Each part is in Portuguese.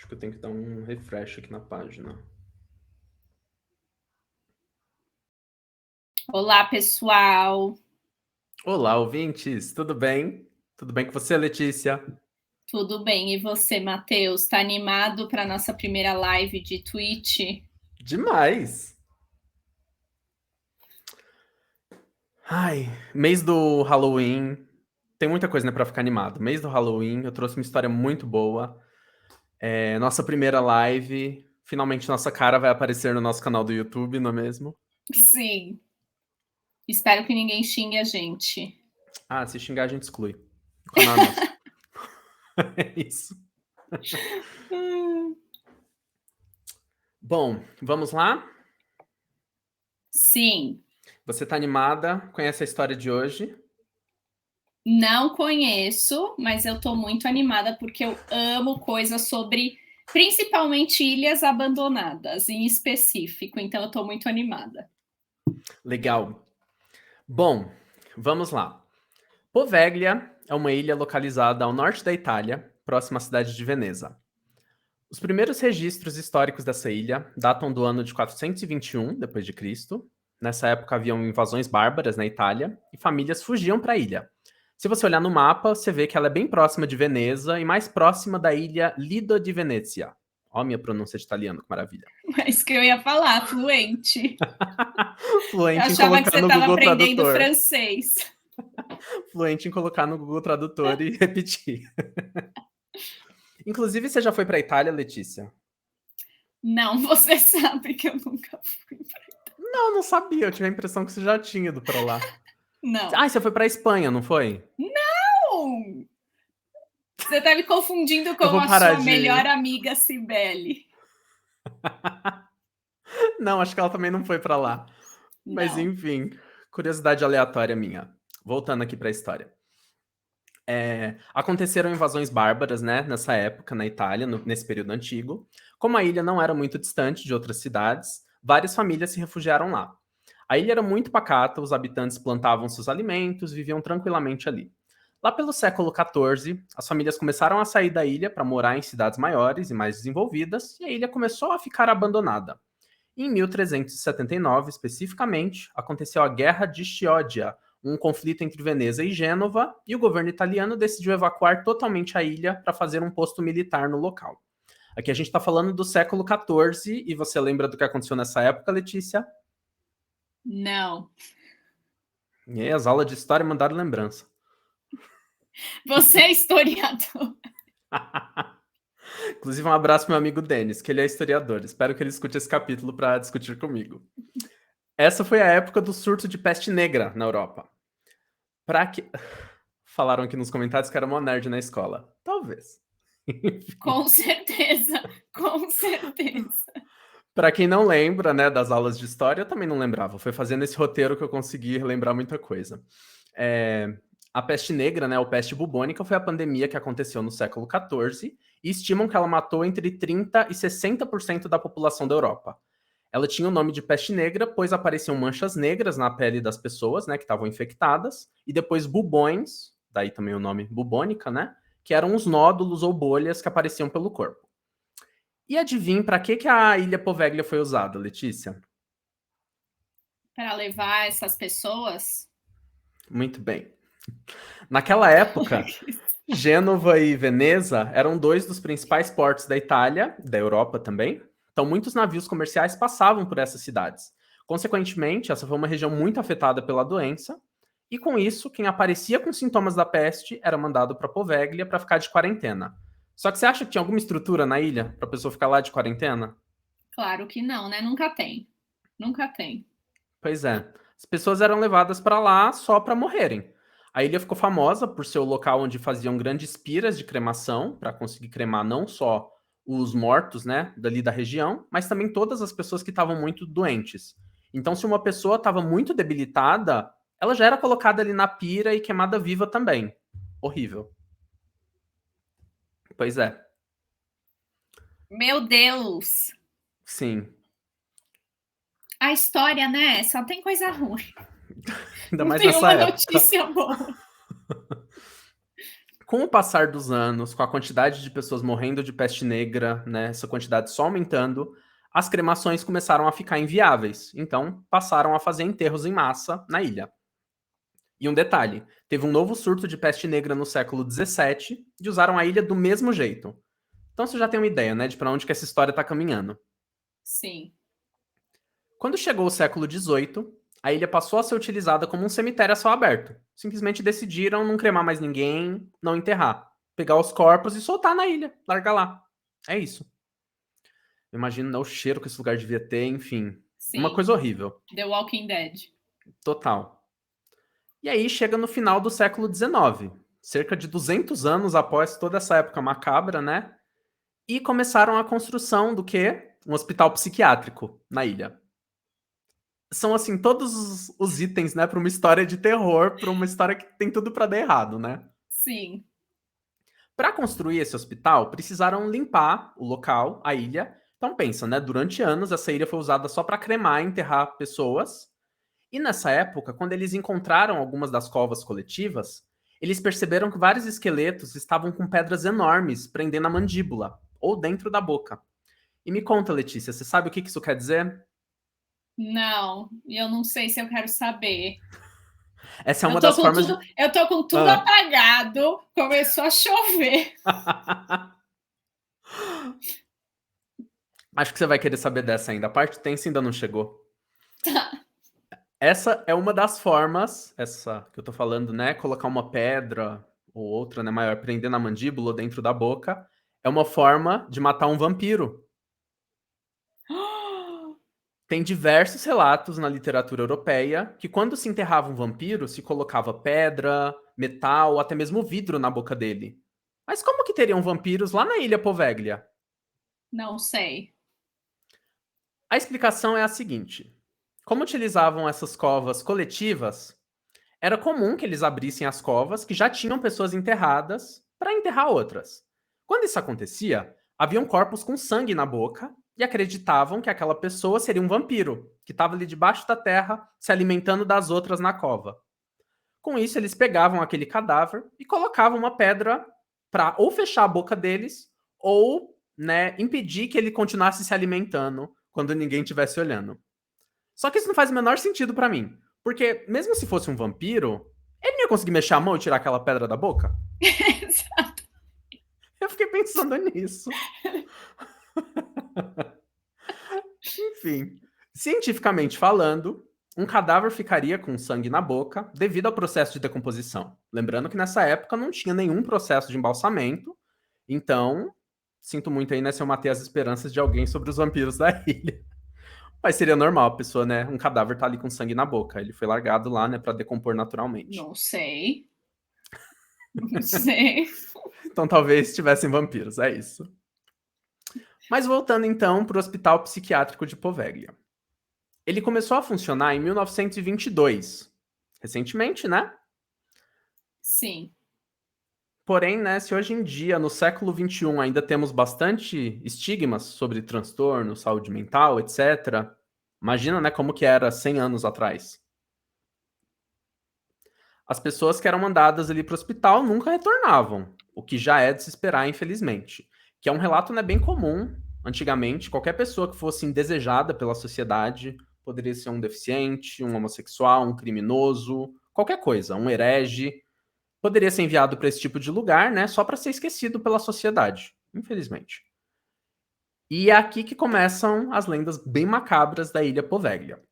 Acho que eu tenho que dar um refresh aqui na página. Olá, pessoal. Olá, ouvintes, tudo bem? Tudo bem com você, Letícia? Tudo bem? E você, Matheus? Tá animado para nossa primeira live de Twitch? Demais! Ai, mês do Halloween. Tem muita coisa, né, pra ficar animado. Mês do Halloween, eu trouxe uma história muito boa. Nossa primeira live. Finalmente nossa cara vai aparecer no nosso canal do YouTube, não é mesmo? Sim. Espero que ninguém xingue a gente. Ah, se xingar a gente exclui. O canal é nosso. É isso. Bom, vamos lá? Sim. Você tá animada? Conhece a história de hoje? Não conheço, mas eu tô muito animada porque eu amo coisas sobre, principalmente ilhas abandonadas, em específico. Então eu tô muito animada. Legal. Bom, vamos lá. Poveglia é uma ilha localizada ao norte da Itália, próxima à cidade de Veneza. Os primeiros registros históricos dessa ilha datam do ano de 421 d.C. Nessa época haviam invasões bárbaras na Itália e famílias fugiam para a ilha. Se você olhar no mapa, você vê que ela é bem próxima de Veneza e mais próxima da ilha Lido di Venezia. Ó, minha pronúncia de italiano, que maravilha. Mas que eu ia falar, fluente. Eu Fluente em achava que colocar você no estava Google aprendendo Tradutor. francês. Fluente em colocar no Google Tradutor e repetir. Inclusive, você já foi para a Itália, Letícia? Não, você sabe que eu nunca fui. Não, não sabia. Eu tive a impressão que você já tinha ido para lá. Não. Ah, você foi para a Espanha, não foi? Não! Você tá me confundindo Eu com vou a parar sua melhor de. amiga Cibele. Não, acho que ela também não foi para lá. Mas Não. enfim, curiosidade aleatória minha. Voltando aqui para a história. Aconteceram invasões bárbaras, né, nessa época, na Itália, nesse período antigo. Como a ilha não era muito distante de outras cidades, várias famílias se refugiaram lá. A ilha era muito pacata, os habitantes plantavam seus alimentos, viviam tranquilamente ali. Lá pelo século XIV, as famílias começaram a sair da ilha para morar em cidades maiores e mais desenvolvidas, e a ilha começou a ficar abandonada. Em 1379, especificamente, aconteceu a Guerra de Chioggia, um conflito entre Veneza e Gênova, e o governo italiano decidiu evacuar totalmente a ilha para fazer um posto militar no local. Aqui a gente está falando do século XIV, e você lembra do que aconteceu nessa época, Letícia? Não. E aí, as aulas de história mandaram lembrança. Você é historiador. Inclusive, um abraço pro meu amigo Denis, que ele é historiador. Espero que ele escute esse capítulo para discutir comigo. Essa foi a época do surto de peste negra na Europa. Pra que. Falaram aqui nos comentários que era uma nerd na escola. Talvez. Com certeza. Com certeza. Para quem não lembra, né, das aulas de história, eu também não lembrava. Foi fazendo esse roteiro que eu consegui lembrar muita coisa. A peste negra, né, ou peste bubônica, foi a pandemia que aconteceu no século XIV e estimam que ela matou entre 30% e 60% da população da Europa. Ela tinha o nome de peste negra, pois apareciam manchas negras na pele das pessoas, né, que estavam infectadas, e depois bubões, daí também o nome bubônica, né, que eram os nódulos ou bolhas que apareciam pelo corpo. E adivinha para que a Ilha Poveglia foi usada, Letícia? Para levar essas pessoas. Muito bem. Naquela época, Gênova e Veneza eram dois dos principais portos da Itália, da Europa também. Então, muitos navios comerciais passavam por essas cidades. Consequentemente, essa foi uma região muito afetada pela doença. E com isso, quem aparecia com sintomas da peste era mandado para Poveglia para ficar de quarentena. Só que você acha que tinha alguma estrutura na ilha para a pessoa ficar lá de quarentena? Claro que não, né? Nunca tem. Nunca tem. Pois é. As pessoas eram levadas para lá só para morrerem. A ilha ficou famosa por ser o local onde faziam grandes piras de cremação, para conseguir cremar não só os mortos, né, dali da região, mas também todas as pessoas que estavam muito doentes. Então, se uma pessoa estava muito debilitada, ela já era colocada ali na pira e queimada viva também. Horrível. Pois é, Meu Deus! sim. A história, né? Só tem coisa ruim. Ainda Não mais tem nessa uma época. notícia boa. Com o passar dos anos, com a quantidade de pessoas morrendo de peste negra, né, essa quantidade só aumentando, as cremações começaram a ficar inviáveis. Então, passaram a fazer enterros em massa na ilha. E um detalhe, teve um novo surto de peste negra no século XVII e usaram a ilha do mesmo jeito. Então você já tem uma ideia, né, de para onde que essa história está caminhando. Sim. Quando chegou o século XVIII, a ilha passou a ser utilizada como um cemitério a céu aberto. Simplesmente decidiram não cremar mais ninguém, não enterrar. Pegar os corpos e soltar na ilha, largar lá. É isso. Eu imagino, né, o cheiro que esse lugar devia ter, enfim. Uma Sim. coisa horrível. The Walking Dead. Total. E aí chega no final do século XIX, cerca de 200 anos após toda essa época macabra, né? E começaram a construção do quê? Um hospital psiquiátrico na ilha. São, assim, todos os itens, né, para uma história de terror, para uma história que tem tudo para dar errado, né? Sim. Para construir esse hospital, precisaram limpar o local, a ilha. Então pensa, né? Durante anos essa ilha foi usada só para cremar e enterrar pessoas. E nessa época, quando eles encontraram algumas das covas coletivas, eles perceberam que vários esqueletos estavam com pedras enormes prendendo a mandíbula ou dentro da boca. E me conta, Letícia, você sabe o que isso quer dizer? Não, e eu não sei se eu quero saber. Essa é uma das formas de. Eu tô com tudo Ah. apagado. Começou a chover. Acho que você vai querer saber dessa ainda. A parte tensa ainda não chegou. Tá. Essa é uma das formas, essa que eu tô falando, né? Colocar uma pedra ou outra, né, maior, prender na mandíbula ou dentro da boca, é uma forma de matar um vampiro. Tem diversos relatos na literatura europeia que quando se enterrava um vampiro, se colocava pedra, metal, até mesmo vidro na boca dele. Mas como que teriam vampiros lá na Ilha Poveglia? Não sei. A explicação é a seguinte: como utilizavam essas covas coletivas, era comum que eles abrissem as covas que já tinham pessoas enterradas para enterrar outras. Quando isso acontecia, haviam corpos com sangue na boca e acreditavam que aquela pessoa seria um vampiro, que estava ali debaixo da terra, se alimentando das outras na cova. Com isso, eles pegavam aquele cadáver e colocavam uma pedra para ou fechar a boca deles ou, né, impedir que ele continuasse se alimentando quando ninguém estivesse olhando. Só que isso não faz o menor sentido pra mim. Porque, mesmo se fosse um vampiro, ele não ia conseguir mexer a mão e tirar aquela pedra da boca? Exato. Eu fiquei pensando nisso. Enfim, cientificamente falando, um cadáver ficaria com sangue na boca devido ao processo de decomposição. Lembrando que nessa época não tinha nenhum processo de embalsamento, então sinto muito aí, né, se eu matei as esperanças de alguém sobre os vampiros da ilha. Mas seria normal a pessoa, né? Um cadáver tá ali com sangue na boca. Ele foi largado lá, né, pra decompor naturalmente. Não sei. Não sei. Então talvez tivessem vampiros, é isso. Mas voltando então pro Hospital Psiquiátrico de Poveglia. Ele começou a funcionar em 1922. Recentemente, né? Sim. Porém, né, se hoje em dia, no século XXI, ainda temos bastante estigmas sobre transtorno, saúde mental, etc., imagina, né, como que era 100 anos atrás. As pessoas que eram mandadas ali para o hospital nunca retornavam, o que já é de se esperar, infelizmente. Que é um relato, né, bem comum. Antigamente, qualquer pessoa que fosse indesejada pela sociedade poderia ser um deficiente, um homossexual, um criminoso, qualquer coisa, um herege, poderia ser enviado para esse tipo de lugar, né, só para ser esquecido pela sociedade, infelizmente. E é aqui que começam as lendas bem macabras da Ilha Poveglia.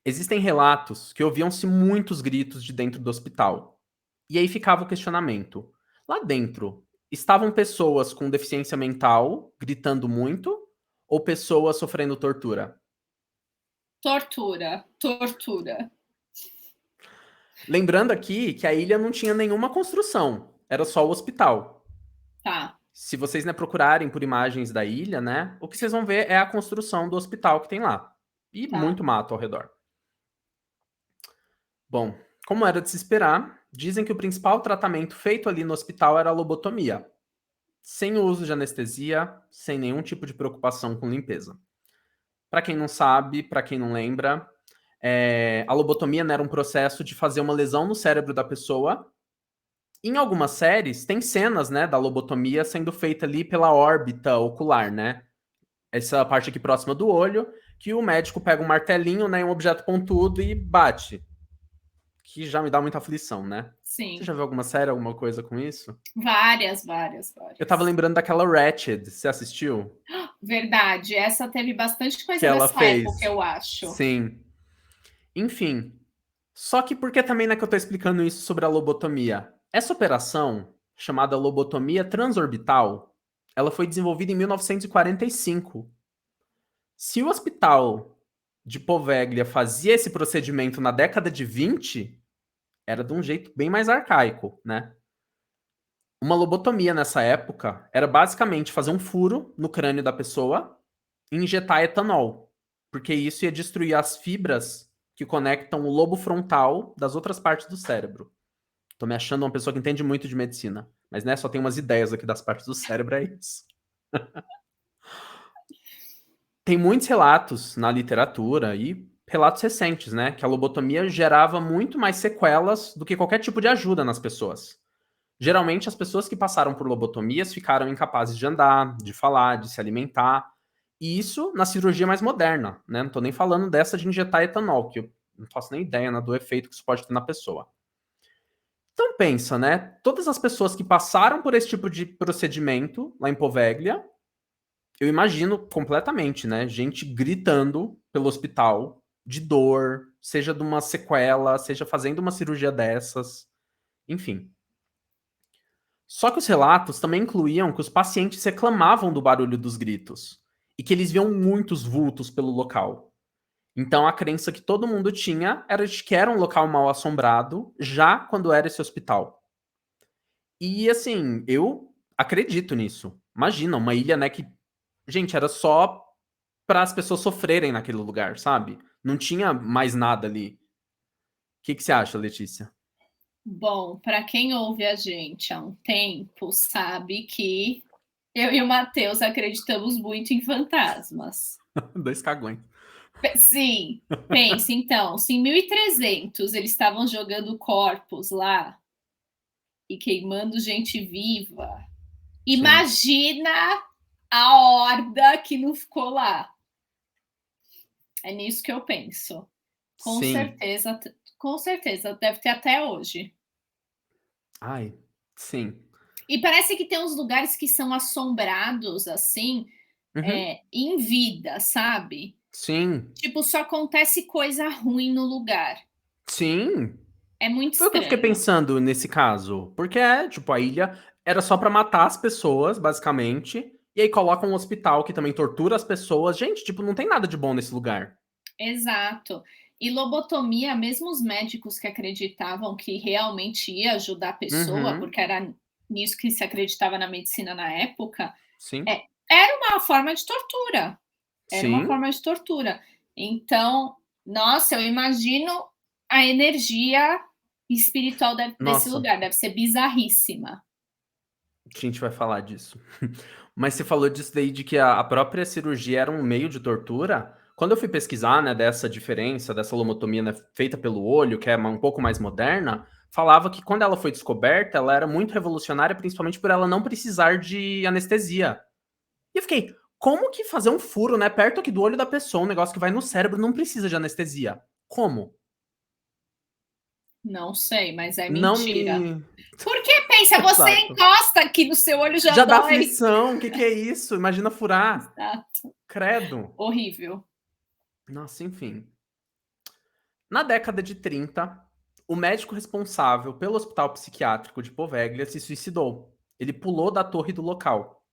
Existem relatos que ouviam-se muitos gritos de dentro do hospital. E aí ficava o questionamento. Lá dentro, estavam pessoas com deficiência mental gritando muito ou pessoas sofrendo tortura? Tortura. Tortura. Lembrando aqui que a ilha não tinha nenhuma construção, era só o hospital. Tá. Se vocês, né, procurarem por imagens da ilha, né, o que vocês vão ver é a construção do hospital que tem lá. E Tá. muito mato ao redor. Bom, como era de se esperar, dizem que o principal tratamento feito ali no hospital era a lobotomia, sem o uso de anestesia, sem nenhum tipo de preocupação com limpeza. Para quem não sabe, para quem não lembra, a lobotomia, né, era um processo de fazer uma lesão no cérebro da pessoa Em algumas séries, tem cenas, né, da lobotomia sendo feita ali pela órbita ocular, né? Essa parte aqui próxima do olho, que o médico pega um martelinho, né, um objeto pontudo e bate. Que já me dá muita aflição, né? Você Sim. já viu alguma série, alguma coisa com isso? Várias, várias, Eu tava várias. lembrando daquela Ratched, você assistiu? Verdade, essa teve bastante Que coisa ela dessa época, fez. eu acho. Sim. Enfim. Só que por que também, né, que eu tô explicando isso sobre a lobotomia? Essa operação, chamada lobotomia transorbital, ela foi desenvolvida em 1945. Se o hospital de Poveglia fazia esse procedimento na década de 20, era de um jeito bem mais arcaico, né? Uma lobotomia nessa época era basicamente fazer um furo no crânio da pessoa e injetar etanol, porque isso ia destruir as fibras que conectam o lobo frontal das outras partes do cérebro. Tô me achando uma pessoa que entende muito de medicina, mas né, só tem umas ideias aqui das partes do cérebro, é isso. Tem muitos relatos na literatura e relatos recentes, né, que a lobotomia gerava muito mais sequelas do que qualquer tipo de ajuda nas pessoas. Geralmente, as pessoas que passaram por lobotomias ficaram incapazes de andar, de falar, de se alimentar. E isso na cirurgia mais moderna, né? Não tô nem falando dessa de injetar etanol, que eu não faço nem ideia, né, do efeito que isso pode ter na pessoa. Então pensa, né? Todas as pessoas que passaram por esse tipo de procedimento lá em Poveglia, eu imagino completamente, né? Gente gritando pelo hospital de dor, seja de uma sequela, seja fazendo uma cirurgia dessas, enfim. Só que os relatos também incluíam que os pacientes reclamavam do barulho dos gritos e que eles viam muitos vultos pelo local. Então a crença que todo mundo tinha era de que era um local mal assombrado já quando era esse hospital. E assim, eu acredito nisso. Imagina, uma ilha, né, que, gente, era só para as pessoas sofrerem naquele lugar, sabe? Não tinha mais nada ali. O que você acha, Letícia? Bom, para quem ouve a gente há um tempo, sabe que eu e o Matheus acreditamos muito em fantasmas. Dois cagões. Sim, pense então, se em 1300 eles estavam jogando corpos lá e queimando gente viva, Sim. imagina a horda que não ficou lá. É nisso que eu penso. Sim. Com certeza, deve ter até hoje. Ai, sim. E parece que tem uns lugares que são assombrados assim, Uhum. em vida, sabe? Sim. Tipo, só acontece coisa ruim no lugar. Sim. É muito Foi o que eu fiquei estranho. pensando nesse caso. Porque é, tipo, a ilha era só pra matar as pessoas, basicamente. E aí coloca um hospital que também tortura as pessoas. Gente, tipo, não tem nada de bom nesse lugar. Exato. E lobotomia, mesmo os médicos que acreditavam que realmente ia ajudar a pessoa, Uhum. porque era nisso que se acreditava na medicina na época, Sim. é, era uma forma de tortura. Era uma Sim. forma de tortura. Então, nossa, eu imagino a energia espiritual desse Nossa, lugar, deve ser bizarríssima. a gente vai falar disso. Mas você falou disso daí de que a própria cirurgia era um meio de tortura. Quando eu fui pesquisar, né, dessa diferença, dessa lomotomia, né, feita pelo olho, que é um pouco mais moderna, falava que quando ela foi descoberta, ela era muito revolucionária, principalmente por ela não precisar de anestesia. E eu fiquei, como que fazer um furo, né, perto aqui do olho da pessoa, um negócio que vai no cérebro, não precisa de anestesia? Como? Não sei, mas é Não mentira. me. Porque pensa, você Exato. encosta aqui no seu olho já Já dá dói. aflição, o que que é isso? Imagina furar. Exato. Credo. Horrível. Nossa, enfim. Na década de 30, o médico responsável pelo hospital psiquiátrico de Poveglia se suicidou. Ele pulou da torre do local.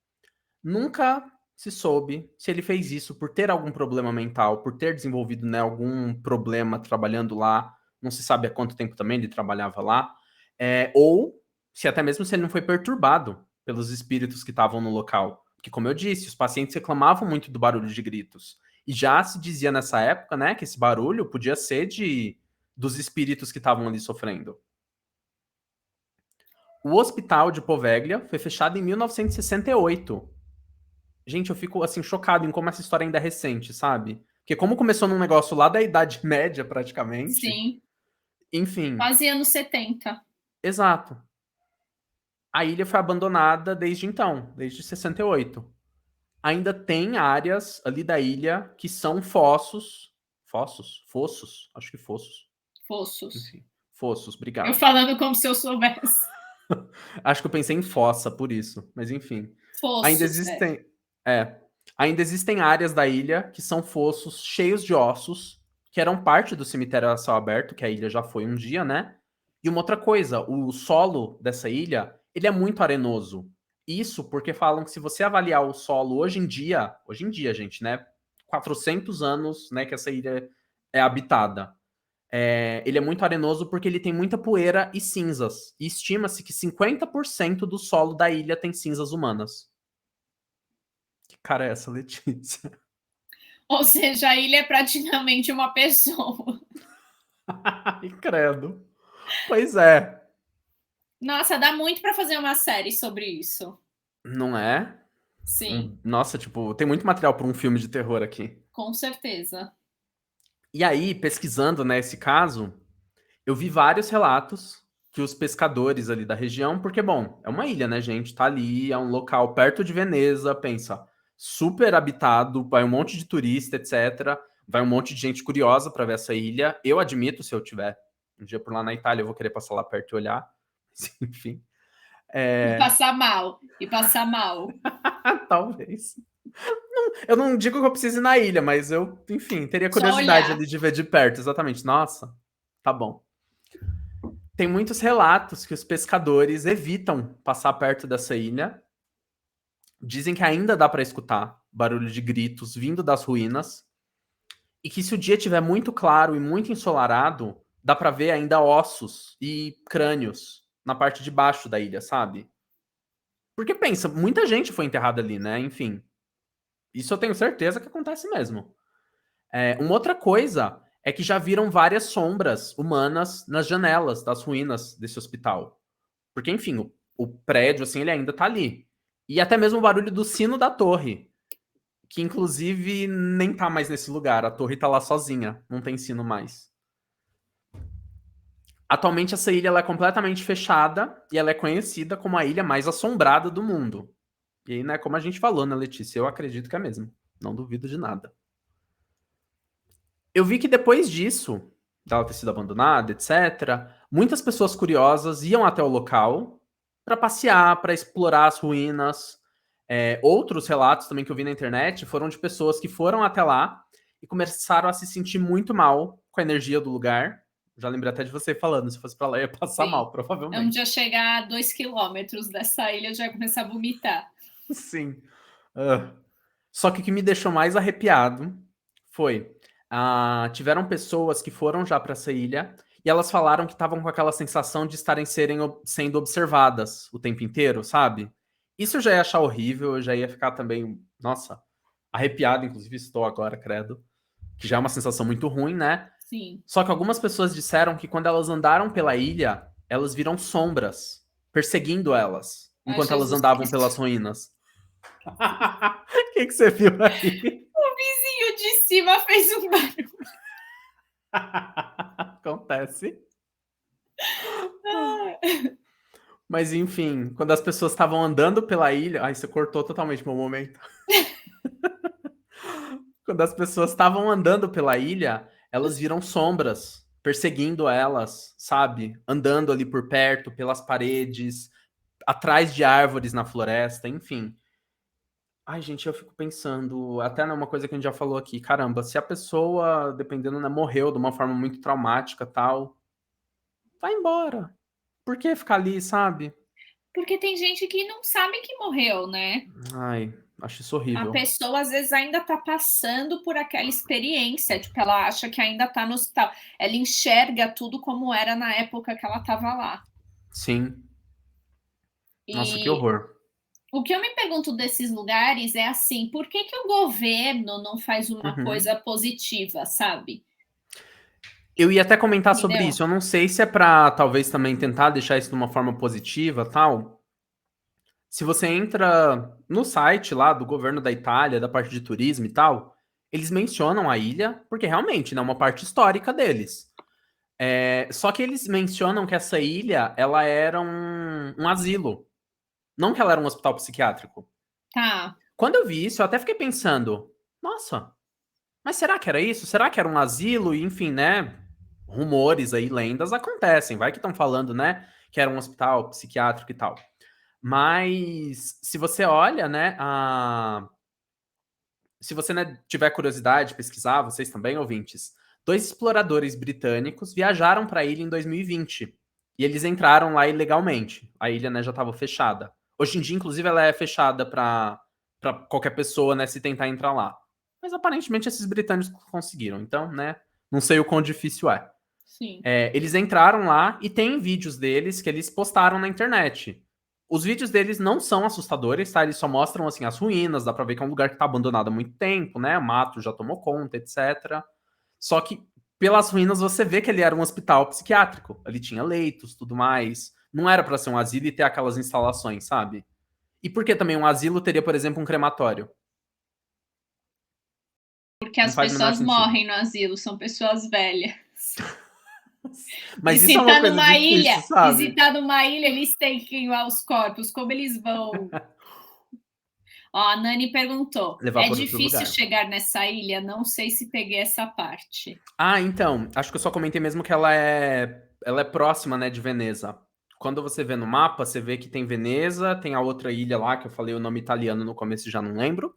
Nunca se soube se ele fez isso por ter algum problema mental, por ter desenvolvido, né, algum problema trabalhando lá. Não se sabe há quanto tempo também ele trabalhava lá. Ou se até mesmo se ele não foi perturbado pelos espíritos que estavam no local. Que, como eu disse, os pacientes reclamavam muito do barulho de gritos. E já se dizia nessa época, né, que esse barulho podia ser dos espíritos que estavam ali sofrendo. O hospital de Poveglia foi fechado em 1968. Gente, eu fico assim chocado em como essa história ainda é recente, sabe? Porque como começou num negócio lá da Idade Média, praticamente. Sim, Enfim, quase anos 70. exato. A ilha foi abandonada desde então, desde 68. Ainda tem áreas ali da ilha que são fossos. Fossos? Fossos? Acho que fossos. Fossos. Enfim, fossos, Eu obrigado. falando como se eu soubesse. Acho que eu pensei em fossa, por isso. Mas enfim. Ainda Fossos, é. existem. É. Ainda existem áreas da ilha que são fossos cheios de ossos, que eram parte do cemitério a céu aberto, que a ilha já foi um dia, né? E uma outra coisa, o solo dessa ilha, ele é muito arenoso. Isso porque falam que se você avaliar o solo hoje em dia, gente, né? 400 anos, né, que essa ilha é habitada. Ele é muito arenoso porque ele tem muita poeira e cinzas. E estima-se que 50% do solo da ilha tem cinzas humanas. Que cara é essa, Letícia? Ou seja, a ilha é praticamente uma pessoa. Ai, credo. Pois é. Nossa, dá muito pra fazer uma série sobre isso. Não é? Sim, Nossa, tipo, tem muito material para um filme de terror aqui. com certeza. E aí, pesquisando, né, esse caso, eu vi vários relatos que os pescadores ali da região, porque, bom, é uma ilha, né, gente? Tá ali, é um local perto de Veneza, pensa, super habitado, vai um monte de turista, etc. Vai um monte de gente curiosa para ver essa ilha. Eu admito, se eu tiver um dia por lá na Itália, eu vou querer passar lá perto e olhar. Enfim, E passar mal. E passar mal. talvez. Eu não digo que eu precise ir na ilha, mas eu, enfim, teria Só curiosidade olhar. ali de ver de perto, exatamente. Nossa, tá bom. Tem muitos relatos que os pescadores evitam passar perto dessa ilha. Dizem que ainda dá para escutar barulho de gritos vindo das ruínas e que se o dia estiver muito claro e muito ensolarado, dá para ver ainda ossos e crânios na parte de baixo da ilha, sabe? Porque pensa, muita gente foi enterrada ali, né? Enfim, isso eu tenho certeza que acontece mesmo. Uma outra coisa é que já viram várias sombras humanas nas janelas das ruínas desse hospital. Porque, enfim, o prédio, assim, ele ainda tá ali. E até mesmo o barulho do sino da torre, que inclusive nem tá mais nesse lugar. A torre tá lá sozinha, não tem sino mais. Atualmente essa ilha ela é completamente fechada e ela é conhecida como a ilha mais assombrada do mundo. E aí, né, como a gente falou, né, Letícia? Eu acredito que é mesmo. Não duvido de nada. Eu vi que depois disso, dela ter sido abandonada, etc., muitas pessoas curiosas iam até o local para passear, para explorar as ruínas. Outros relatos também que eu vi na internet foram de pessoas que foram até lá e começaram a se sentir muito mal com a energia do lugar. Já lembrei até de você falando, se fosse para lá ia passar Sim. mal, Um provavelmente. dia chegar a 2 quilômetros dessa ilha, eu já ia começar a vomitar. Sim. Ah. Só que o que me deixou mais arrepiado foi, tiveram pessoas que foram já para essa ilha e elas falaram que estavam com aquela sensação de estarem sendo observadas o tempo inteiro, sabe? Isso eu já ia achar horrível, eu já ia ficar também, nossa, arrepiado, inclusive estou agora, credo, que já é uma sensação muito ruim, né? Sim. Só que algumas pessoas disseram que quando elas andaram pela ilha, elas viram sombras perseguindo elas Ai, enquanto elas Jesus andavam pelas Cristo. ruínas. O que você viu aí? O vizinho de cima fez um barulho. Acontece. Mas enfim, quando as pessoas estavam andando pela ilha. Ai, você cortou totalmente meu momento. Quando as pessoas estavam andando pela ilha, elas viram sombras perseguindo elas, sabe? Andando ali por perto, pelas paredes, atrás de árvores na floresta, enfim. Ai, gente, eu fico pensando, até numa coisa que a gente já falou aqui, caramba, se a pessoa, dependendo, né, morreu de uma forma muito traumática, tal, vai embora. Por que ficar ali, sabe? Porque tem gente que não sabe que morreu, né? Ai, acho isso A horrível. pessoa às vezes ainda tá passando por aquela experiência, tipo, ela acha que ainda tá no hospital. Ela enxerga tudo como era na época que ela tava lá. Sim. Nossa, que E horror. o que eu me pergunto desses lugares é assim, por que que o governo não faz uma Uhum. coisa positiva, sabe? Eu ia até comentar sobre Entendeu? isso. Eu não sei se é pra talvez também tentar deixar isso de uma forma positiva, tal. Se você entra no site lá do governo da Itália, da parte de turismo e tal, eles mencionam a ilha, porque realmente, né, é uma parte histórica deles. Só que eles mencionam que essa ilha, ela era um asilo. Não que ela era um hospital psiquiátrico. Tá. Quando eu vi isso, eu até fiquei pensando, nossa, mas será que era isso? Será que era um asilo? E, enfim, né? Rumores aí, lendas acontecem. Vai que estão falando, né? Que era um hospital psiquiátrico e tal. Mas se você olha, né? Se você, né, tiver curiosidade de pesquisar, vocês também, ouvintes, dois exploradores britânicos viajaram para a ilha em 2020 e eles entraram lá ilegalmente. A ilha, né, já estava fechada. Hoje em dia, inclusive, ela é fechada para qualquer pessoa, né, se tentar entrar lá. Mas aparentemente esses britânicos conseguiram. Então, né, não sei o quão difícil é. Sim. Eles entraram lá e tem vídeos deles que eles postaram na internet. Os vídeos deles não são assustadores, tá? Eles só mostram, assim, as ruínas, dá pra ver que é um lugar que tá abandonado há muito tempo, né? O mato já tomou conta, etc. Só que pelas ruínas você vê que ele era um hospital psiquiátrico. Ali tinha leitos, tudo mais. Não era pra ser um asilo e ter aquelas instalações, sabe? E por que também um asilo teria, por exemplo, um crematório? Porque Não as faz o menor pessoas sentido. morrem no asilo, são pessoas velhas. Mas isso é uma Visitar coisa numa difícil, ilha, sabe? visitar numa ilha, eles têm que queimar os corpos, como eles vão? Ó, a Nani perguntou: Levar é para outro difícil lugar. chegar nessa ilha? Não sei se peguei essa parte. Ah, então, acho que eu só comentei mesmo que ela é próxima, né, de Veneza. Quando você vê no mapa, você vê que tem Veneza, tem a outra ilha lá, que eu falei o nome italiano no começo e já não lembro.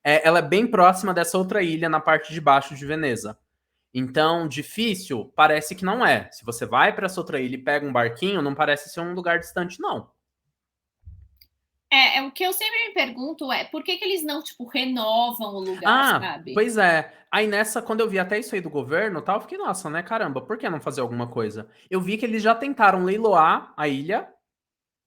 Ela é bem próxima dessa outra ilha na parte de baixo de Veneza. Então, difícil, parece que não é. Se você vai para essa outra ilha e pega um barquinho, não parece ser um lugar distante, não. O que eu sempre me pergunto é por que eles não, tipo, renovam o lugar, Ah, sabe? pois é. Aí nessa, quando eu vi até isso aí do governo e tal, eu fiquei, nossa, né, caramba, por que não fazer alguma coisa? Eu vi que eles já tentaram leiloar a ilha,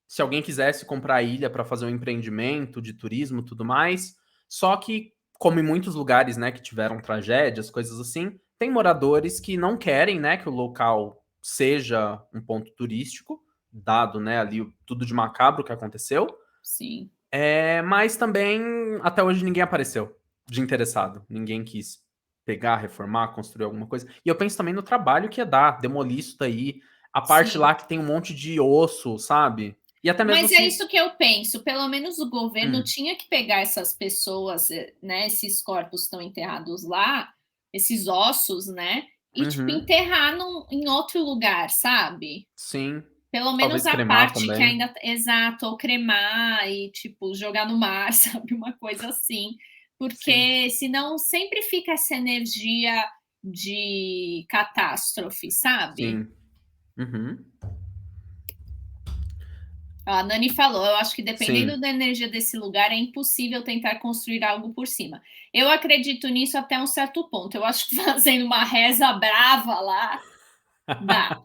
se alguém quisesse comprar a ilha para fazer um empreendimento de turismo e tudo mais. Só que, como em muitos lugares, né, que tiveram tragédias, coisas assim, tem moradores que não querem, né, que o local seja um ponto turístico, dado, né, ali tudo de macabro que aconteceu. Sim. Mas também, até hoje, ninguém apareceu de interessado. Ninguém quis pegar, reformar, construir alguma coisa. E eu penso também no trabalho que ia dar, demolir isso daí. A parte Sim. lá que tem um monte de osso, sabe? E até mesmo Mas é se. isso que eu penso. Pelo menos o governo Hum, tinha que pegar essas pessoas, né? Esses corpos estão enterrados lá, esses ossos, né? E tipo uhum, enterrar em outro lugar, sabe? sim. Pelo menos Talvez a cremar parte que também. ainda exato, ou cremar e tipo jogar no mar, sabe? Uma coisa assim. Sim, Porque senão sempre fica essa energia de catástrofe, sabe? sim. Uhum, A Nani falou, eu acho que dependendo sim. da energia desse lugar, é impossível tentar construir algo por cima. Eu acredito nisso até um certo ponto. Eu acho que fazendo uma reza brava lá, dá.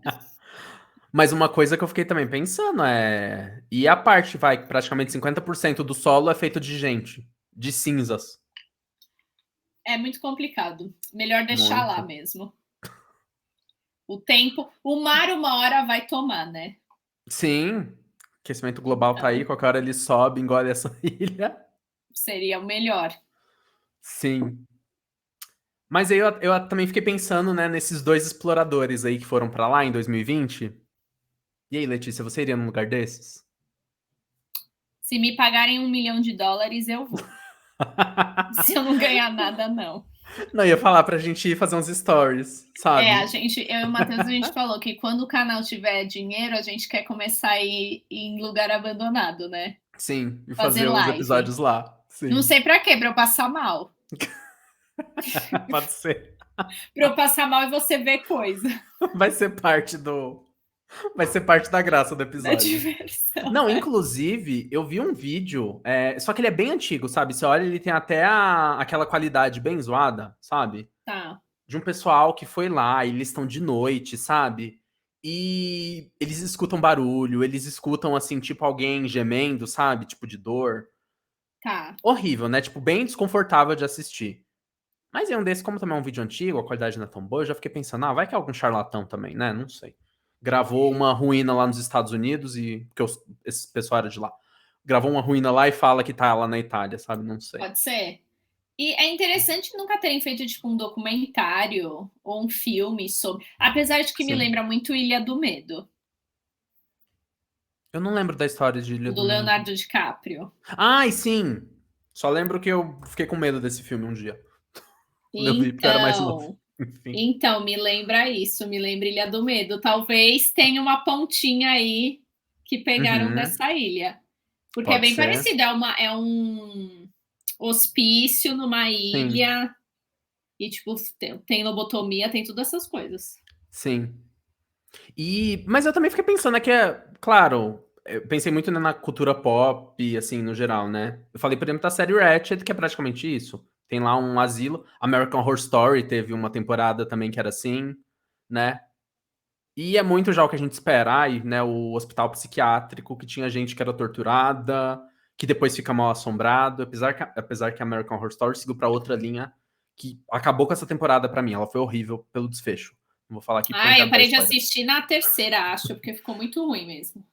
Mas uma coisa que eu fiquei também pensando é. E a parte, vai, praticamente 50% do solo é feito de gente, de cinzas. É muito complicado. Melhor deixar lá Muito. mesmo. O tempo, o mar uma hora vai tomar, né? Sim, aquecimento global tá aí, Então, qualquer hora ele sobe, engole essa ilha. seria o melhor. Sim. Mas aí eu também fiquei pensando, né, nesses dois exploradores aí que foram pra lá em 2020. E aí, Letícia, você iria num lugar desses? Se me pagarem US$ 1 milhão, eu vou. Se eu não ganhar nada, não. Não, ia falar pra gente ir fazer uns stories, A sabe? gente, eu e o Matheus, a gente falou que quando o canal tiver dinheiro, a gente quer começar a ir em lugar abandonado, né? Sim, e Fazer fazer os live. episódios lá. Não Sim, sei pra quê, pra eu passar mal. pode ser. Pra eu passar mal e você ver coisa Vai ser parte do. Vai ser parte da graça do da episódio. diversão. Não, inclusive, eu vi um vídeo, só que ele é bem antigo, sabe? Você olha, ele tem até aquela qualidade bem zoada, sabe? Tá, De um pessoal que foi lá, e eles estão de noite, sabe? E eles escutam barulho, eles escutam, assim, tipo alguém gemendo, sabe? Tipo de dor. tá. Horrível, né? Tipo, bem desconfortável de assistir. Mas em um desses, como também é um vídeo antigo, a qualidade não é tão boa, eu já fiquei pensando, vai que é algum charlatão também, né? Não sei. Gravou uma ruína lá nos Estados Unidos e. Porque esse pessoal era de lá. Gravou uma ruína lá e fala que tá lá na Itália, sabe? Não sei. Pode ser. E é interessante nunca terem feito tipo um documentário ou um filme sobre. Apesar de que me Sim. lembra muito Ilha do Medo. Eu não lembro da história de Ilha O do do Medo. Leonardo DiCaprio. Ai, sim! Só lembro que eu fiquei com medo desse filme um dia. Quando eu vi, porque eu era mais novo. Então, Enfim. então, me lembra isso, me lembra Ilha do Medo. Talvez tenha uma pontinha aí que pegaram Uhum. dessa ilha. Porque é Pode bem ser. parecido, é um hospício numa Sim, ilha e, tipo, tem lobotomia, tem todas essas coisas. sim. Mas eu também fiquei pensando, é que claro, eu pensei muito na cultura pop, assim, no geral, né? Eu falei, por exemplo, da série Ratched, que é praticamente isso. Tem lá um asilo. American Horror Story teve uma temporada também que era assim, né? E é muito já o que a gente espera. Ai, né? O hospital psiquiátrico, que tinha gente que era torturada, que depois fica mal assombrado. Apesar que American Horror Story seguiu pra outra linha, que acabou com essa temporada pra mim. Ela foi horrível pelo desfecho. Não vou falar aqui porque eu não Ah, eu quero dar parei de spoiler. assistir na terceira, acho, porque ficou muito ruim mesmo.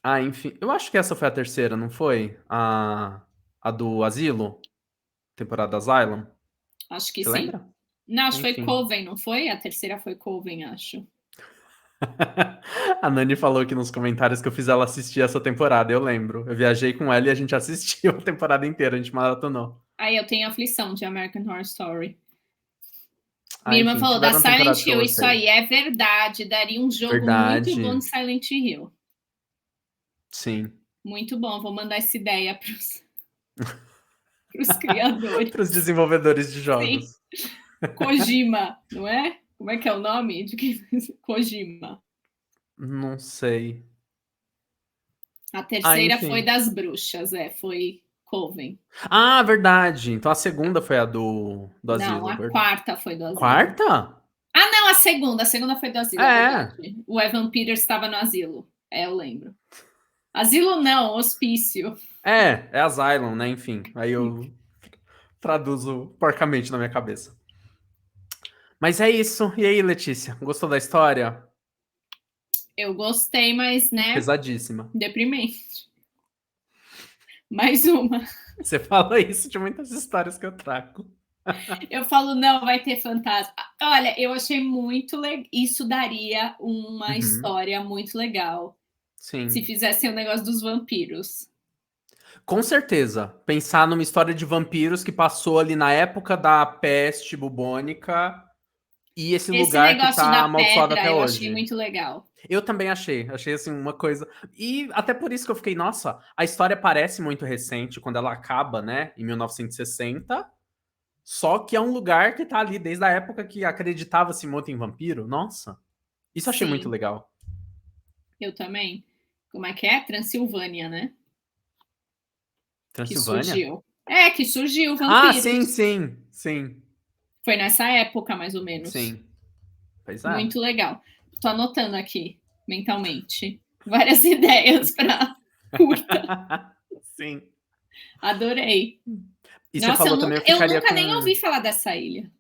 Ah, enfim. Eu acho que essa foi a terceira, não foi? A do Asilo? Temporada Asylum? Acho que Você sim. lembra? Não, acho que foi Enfim. Coven, não foi? A terceira foi Coven, acho. A Nani falou aqui nos comentários que eu fiz ela assistir essa temporada, eu lembro. Eu viajei com ela e a gente assistiu a temporada inteira, a gente maratonou. Aí eu tenho aflição de American Horror Story. Ah, Minha irmã enfim, falou da tiveram temporadas Silent que eu Hill, isso gostei. aí é verdade. Daria um jogo muito bom Verdade. de Silent Hill. Sim. Muito bom, vou mandar essa ideia para os criadores. Para os desenvolvedores de Sim, jogos. Kojima, não é? Como é que é o nome? De quem fez? Kojima. Não sei. A Ah, terceira foi enfim. das bruxas, foi Coven. Ah, verdade. Então a segunda foi a do Não, Asilo. a quarta foi do asilo. Quarta? Ah, não, a segunda foi do asilo, é É. verdade. O Evan Peters estava no asilo. É, eu lembro. Asilo não, hospício. É Asylum, né? Enfim. Aí eu traduzo porcamente na minha cabeça. Mas é isso. E aí, Letícia? Gostou da história? Eu gostei, mas, né, Pesadíssima. deprimente. Mais uma. Você fala isso de muitas histórias que eu trago. Eu falo, não, vai ter fantasma. Olha, eu achei muito legal. Isso daria uma Uhum. história muito legal se Sim. fizessem o negócio dos vampiros. Com certeza. Pensar numa história de vampiros que passou ali na época da peste bubônica e esse Esse lugar que negócio tá da amaldiçoado pedra até eu achei hoje. muito legal. Eu também achei. Achei, assim, uma coisa. E até por isso que eu fiquei, nossa, a história parece muito recente quando ela acaba, né, em 1960. Só que é um lugar que tá ali desde a época que acreditava-se muito em vampiro. Nossa, isso eu achei muito Sim, legal. eu também. Como é que é? Transilvânia, né? Que Transilvânia? surgiu. É, que surgiu Ah, sim, vampiros. sim, sim, Foi nessa época, mais ou menos. sim. Pois é. Muito legal. Tô anotando aqui, mentalmente, várias ideias para curta. Sim. Adorei. E você Nossa, falou também, eu eu ficaria nunca com. nem ouvi falar dessa ilha.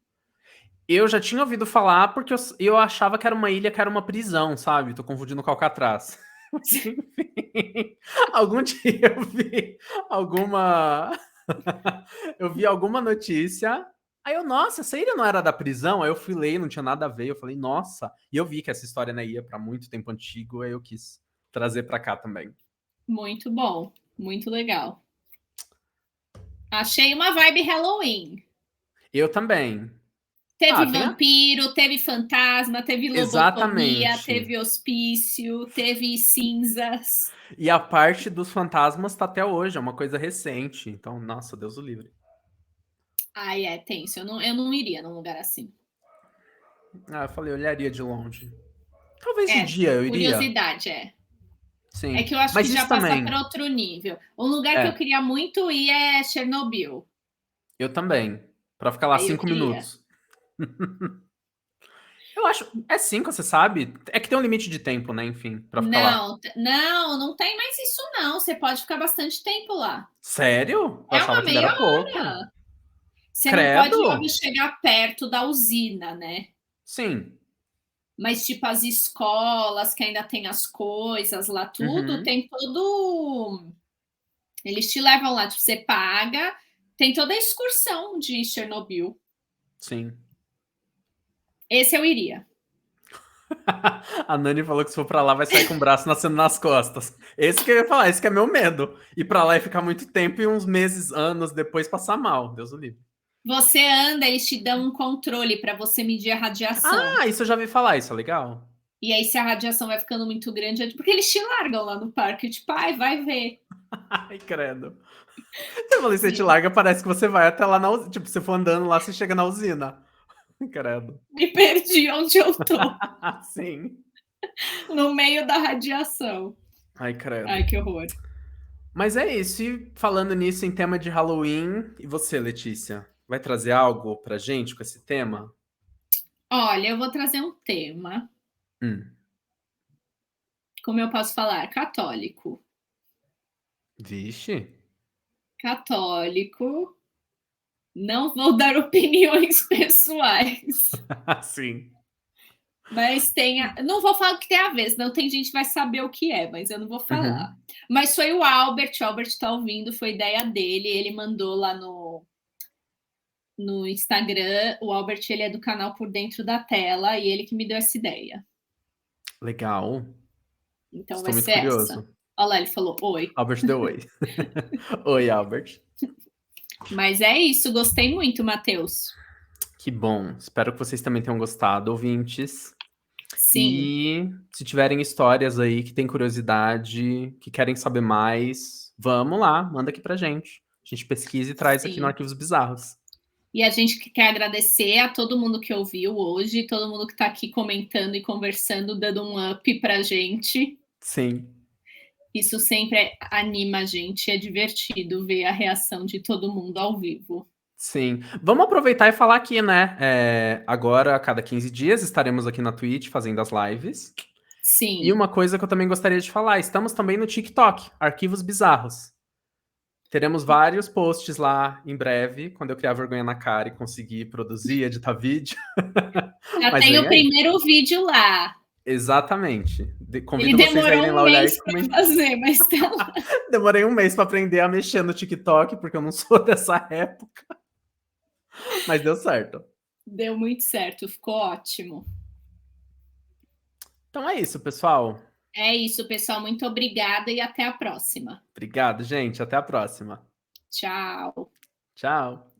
Eu já tinha ouvido falar porque eu achava que era uma ilha, que era uma prisão, sabe? Tô confundindo com Alcatraz. Mas, enfim, algum dia eu vi alguma. Eu vi alguma notícia. Aí eu, nossa, essa ilha não era da prisão? Aí eu fui ler, não tinha nada a ver. Eu falei, nossa. E eu vi que essa história né, ia pra muito tempo antigo, aí eu quis trazer pra cá também. Muito bom, muito legal. Achei uma vibe Halloween. Eu também. Ah, Teve tem a. vampiro, teve fantasma, teve lobotomia, Exatamente. teve hospício, teve cinzas. E a parte dos fantasmas tá até hoje, é uma coisa recente. Então, nossa, Deus o livre. Ai, é tenso. Eu não iria num lugar assim. Ah, eu falei, eu olharia de longe. Talvez de É, dia eu iria. curiosidade, é. É Sim. que eu acho que Mas já isso passa para também. outro nível. Um lugar que eu É, queria muito ir é Chernobyl. eu também. Pra ficar lá Aí eu 5 minutos. queria. Eu acho. É 5, você sabe? É que tem um limite de tempo, né? Enfim, pra ficar lá. Não, não, não tem mais isso não. Você pode ficar bastante tempo lá. Sério? Eu É achava uma que ele era meia pouco. hora. Você não pode, óbvio, Credo? chegar perto da usina, né? Sim. Mas, tipo, as escolas que ainda tem as coisas lá, tudo, Uhum. tem todo. Eles te levam lá, tipo, você paga, tem toda a excursão de Chernobyl. Sim. Esse eu iria. A Nani falou que se for pra lá vai sair com o braço nascendo nas costas. Esse que eu ia falar, esse que é meu medo. Ir pra lá e ficar muito tempo e uns meses, anos depois passar mal. Deus o livre. Você anda, eles te dão um controle para você medir a radiação. Ah, isso eu já vi falar, isso é legal. E aí, se a radiação vai ficando muito grande, porque eles te largam lá no parque, tipo, ai, vai ver. Ai, credo. Eu falei, você te larga, parece que você vai até lá na usina. Tipo, você for andando lá, você chega na usina. Credo. Me perdi onde eu tô. Sim. No meio da radiação. Ai, credo. Ai, que horror. Mas é isso. E falando nisso, em tema de Halloween, e você, Letícia? Vai trazer algo pra gente com esse tema? Olha, eu vou trazer um tema. Hum. Como eu posso falar? Católico. Vixe. Católico. Não vou dar opiniões pessoais. Sim. Mas não vou falar o que tem a ver, senão tem gente que vai saber o que é, mas eu não vou falar. Uhum. Mas foi o Albert tá ouvindo, foi ideia dele, ele mandou lá no Instagram. O Albert, ele é do canal Por Dentro da Tela, e ele que me deu essa ideia. Legal. Então vai Estou muito ser essa. curioso. Olha lá, ele falou oi. Albert deu oi. Oi, Albert. Mas é isso, gostei muito, Matheus. Que bom. Espero que vocês também tenham gostado, ouvintes. Sim, E se tiverem histórias aí que têm curiosidade, que querem saber mais, vamos lá, manda aqui pra gente. A gente pesquisa e traz aqui no sim. Arquivos Bizarros. E a gente quer agradecer a todo mundo que ouviu hoje, todo mundo que está aqui comentando e conversando, dando um up pra gente. Sim, Isso sempre anima a gente, é divertido ver a reação de todo mundo ao vivo. sim. Vamos aproveitar e falar aqui, né? Agora, a cada 15 dias, estaremos aqui na Twitch fazendo as lives. E Sim, uma coisa que eu também gostaria de falar, estamos também no TikTok, Arquivos Bizarros. Teremos vários posts lá em breve, quando eu criar vergonha na cara e conseguir produzir, editar vídeo. já Mas tem vem o aí. primeiro vídeo lá. Exatamente. Ele Convido vocês a demorou irem um lá olhar e mês para comentar. fazer, mas tá lá. Demorei um mês para aprender a mexer no TikTok, porque eu não sou dessa época. Mas deu certo. Deu muito certo, ficou ótimo. Então é isso, pessoal. É isso, pessoal. Muito obrigada e até a próxima. Obrigado, gente. Até a próxima. Tchau. Tchau.